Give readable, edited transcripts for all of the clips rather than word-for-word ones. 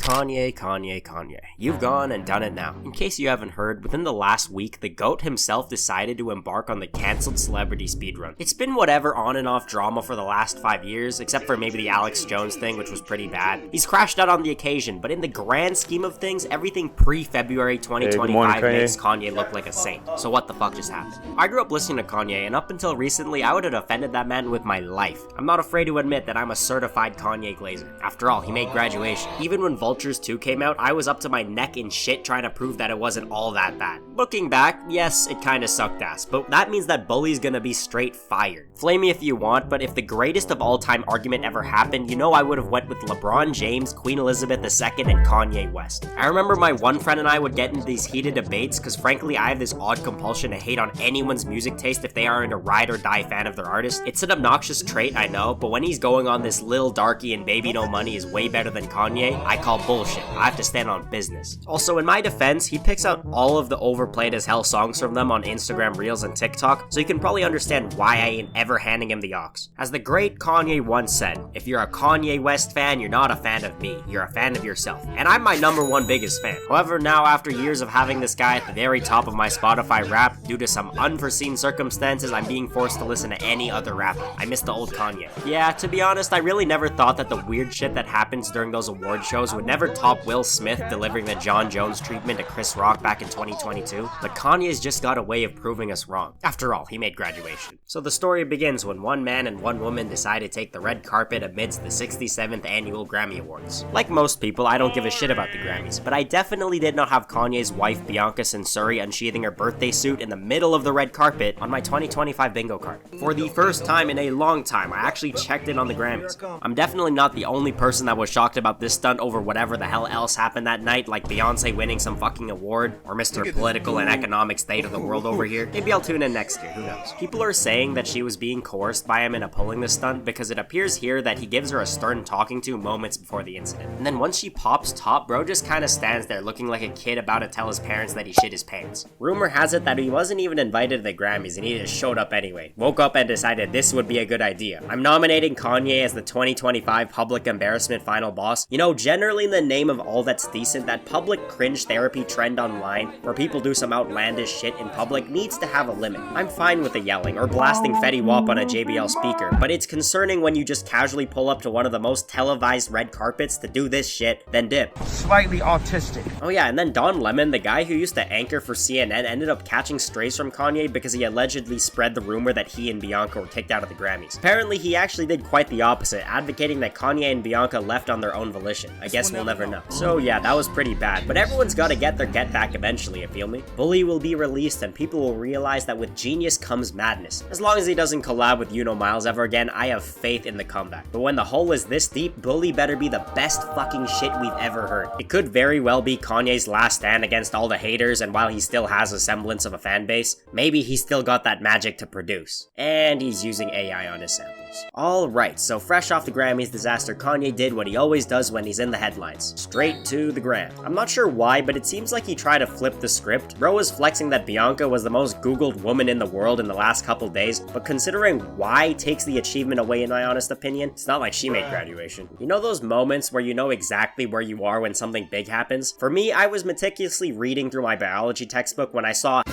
Kanye. You've gone and done it now. In case you haven't heard, within the last week, the GOAT himself decided to embark on the cancelled celebrity speedrun. It's been whatever on and off drama for the last 5 years, except for maybe the Alex Jones thing, which was pretty bad. He's crashed out on the occasion, but in the grand scheme of things, everything pre-February 2025 makes Kanye look like a saint. So what the fuck just happened? I grew up listening to Kanye, and up until recently, I would have offended that man with my life. I'm not afraid to admit that I'm a certified Kanye glazer. After all, he made graduation. Even when Vultures 2 came out, I was up to my neck in shit trying to prove that it wasn't all that bad. Looking back, yes, it kinda sucked ass, but that means that Bully's gonna be straight fired. Flame me if you want, but if the greatest of all time argument ever happened, you know I would have went with LeBron James, Queen Elizabeth II, and Kanye West. I remember my one friend and I would get into these heated debates because frankly I have this odd compulsion to hate on anyone's music taste if they aren't a ride or die fan of their artist. It's an obnoxious trait, I know, but when he's going on this Lil Darky and Baby No Money is way better than Kanye, I call bullshit. I have to stand on business. Also, in my defense, he picks out all of the overplayed as hell songs from them on Instagram Reels and TikTok, so you can probably understand why I ain't ever handing him the aux. As the great Kanye once said, if you're a Kanye West fan, you're not a fan of me, you're a fan of yourself. And I'm my #1 biggest fan. However, now after years of having this guy at the very top of my Spotify rap, due to some unforeseen circumstances, I'm being forced to listen to any other rapper. I miss the old Kanye. Yeah, to be honest, I really never thought that the weird shit that happens during those award shows would never top Will Smith delivering the John Jones treatment to Chris Rock back in 2022, but Kanye's just got a way of proving us wrong. After all, he made graduation. So the story begins when one man and one woman decide to take the red carpet amidst the 67th annual Grammy Awards. Like most people, I don't give a shit about the Grammys, but I definitely did not have Kanye's wife Bianca Censori unsheathing her birthday suit in the middle of the red carpet on my 2025 bingo card. For the first time in a long time, I actually checked in on the Grammys. I'm definitely not the only person that was shocked about this stunt over whatever the hell else happened that night, like Beyonce winning some fucking award, or Mr. Political and Economic State of the World over here. Maybe I'll tune in next year, who knows. People are saying that she was being coerced by him into pulling this stunt because it appears here that he gives her a stern talking to moments before the incident. And then once she pops top, bro just kinda stands there looking like a kid about to tell his parents that he shit his pants. Rumor has it that he wasn't even invited to the Grammys and he just showed up anyway. Woke up and decided this would be a good idea. I'm nominating Kanye as the 2025 Public Embarrassment Final Boss. You know, generally in the name of all that's decent, that public cringe therapy trend online where people do some outlandish shit in public needs to have a limit. I'm fine with the yelling or blasting Fetty Wap on a JBL speaker, but it's concerning when you just casually pull up to one of the most televised red carpets to do this shit, then dip. Slightly autistic. Oh yeah, and then Don Lemon, the guy who used to anchor for CNN, ended up catching strays from Kanye because he allegedly spread the rumor that he and Bianca were kicked out of the Grammys. Apparently, he actually did quite the opposite, advocating that Kanye and Bianca left on their own volition. I guess we'll never know. So yeah, that was pretty bad, but everyone's gotta get their get back eventually, you feel me? Bully will be released and people will realize that with genius comes madness. As long as he doesn't collab with Miles ever again, I have faith in the comeback. But when the hole is this deep, Bully better be the best fucking shit we've ever heard. It could very well be Kanye's last stand against all the haters, and while he still has a semblance of a fan base, maybe he's still got that magic to produce. And he's using AI on his samples. Alright, so fresh off the Grammys disaster, Kanye did what he always does when he's in the headlines. Straight to the gram. I'm not sure why, but it seems like he tried to flip the script. Bro was flexing that Bianca was the most googled woman in the world in the last couple days, but considering why takes the achievement away in my honest opinion, it's not like she made graduation. You know those moments where you know exactly where you are when something big happens? For me, I was meticulously reading through my biology textbook when I saw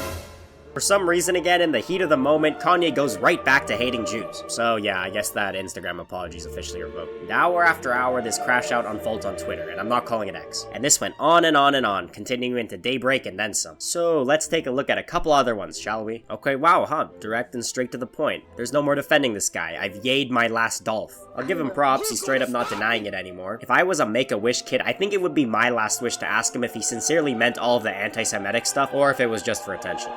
for some reason again, in the heat of the moment, Kanye goes right back to hating Jews. So yeah, I guess that Instagram apology is officially revoked. And hour after hour, this crash out unfolds on Twitter, and I'm not calling it X. And this went on and on and on, continuing into daybreak and then some. So let's take a look at a couple other ones, shall we? Okay, wow, huh? Direct and straight to the point. There's no more defending this guy. I've yayed my last Dolph. I'll give him props, he's straight up not denying it anymore. If I was a Make-A-Wish kid, I think it would be my last wish to ask him if he sincerely meant all of the anti-Semitic stuff, or if it was just for attention.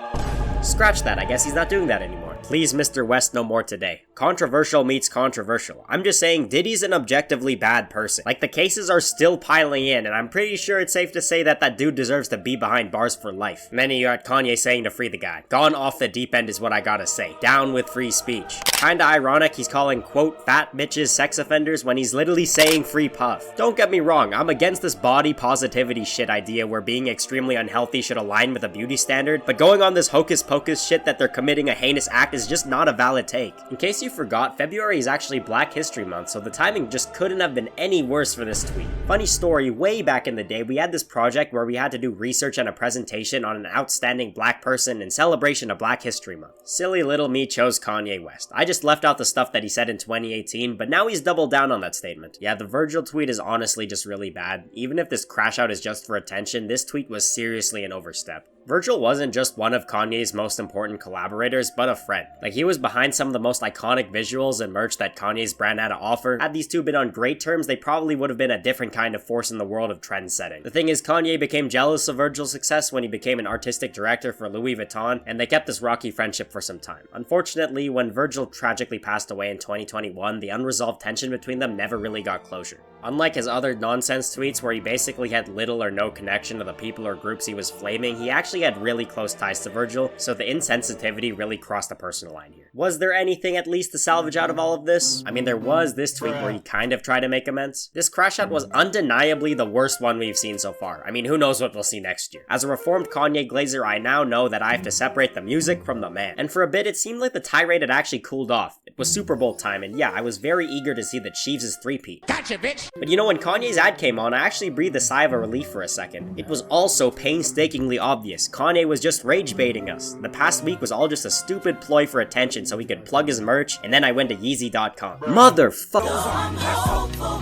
Scratch that, I guess he's not doing that anymore. Please, Mr. West, no more today. Controversial meets controversial. I'm just saying Diddy's an objectively bad person. Like, the cases are still piling in, and I'm pretty sure it's safe to say that that dude deserves to be behind bars for life. Many are at Kanye saying to free the guy. Gone off the deep end is what I gotta say. Down with free speech. Kinda ironic he's calling, quote, fat bitches sex offenders when he's literally saying free Puff. Don't get me wrong, I'm against this body positivity shit idea where being extremely unhealthy should align with a beauty standard, but going on this hocus pocus shit that they're committing a heinous act fact is just not a valid take. In case you forgot, February is actually Black History Month, so the timing just couldn't have been any worse for this tweet. Funny story, way back in the day, we had this project where we had to do research and a presentation on an outstanding black person in celebration of Black History Month. Silly little me chose Kanye West. I just left out the stuff that he said in 2018, but now he's doubled down on that statement. Yeah, the Virgil tweet is honestly just really bad. Even if this crash out is just for attention, this tweet was seriously an overstep. Virgil wasn't just one of Kanye's most important collaborators, but a friend. Like, he was behind some of the most iconic visuals and merch that Kanye's brand had to offer. Had these two been on great terms, they probably would have been a different kind of force in the world of trend setting. The thing is, Kanye became jealous of Virgil's success when he became an artistic director for Louis Vuitton, and they kept this rocky friendship for some time. Unfortunately, when Virgil tragically passed away in 2021, the unresolved tension between them never really got closure. Unlike his other nonsense tweets where he basically had little or no connection to the people or groups he was flaming, he actually had really close ties to Virgil, so the insensitivity really crossed the personal line here. Was there anything at least to salvage out of all of this? I mean, there was this tweet where he kind of tried to make amends. This crash out was undeniably the worst one we've seen so far. I mean, who knows what we'll see next year. As a reformed Kanye Glazer, I now know that I have to separate the music from the man. And for a bit, it seemed like the tirade had actually cooled off. It was Super Bowl time, and yeah, I was very eager to see the Chiefs' three-peat. Gotcha, bitch! But you know, when Kanye's ad came on, I actually breathed a sigh of relief for a second. It was also painstakingly obvious. Kanye was just rage baiting us. The past week was all just a stupid ploy for attention so he could plug his merch, and then I went to Yeezy.com. Motherfucker!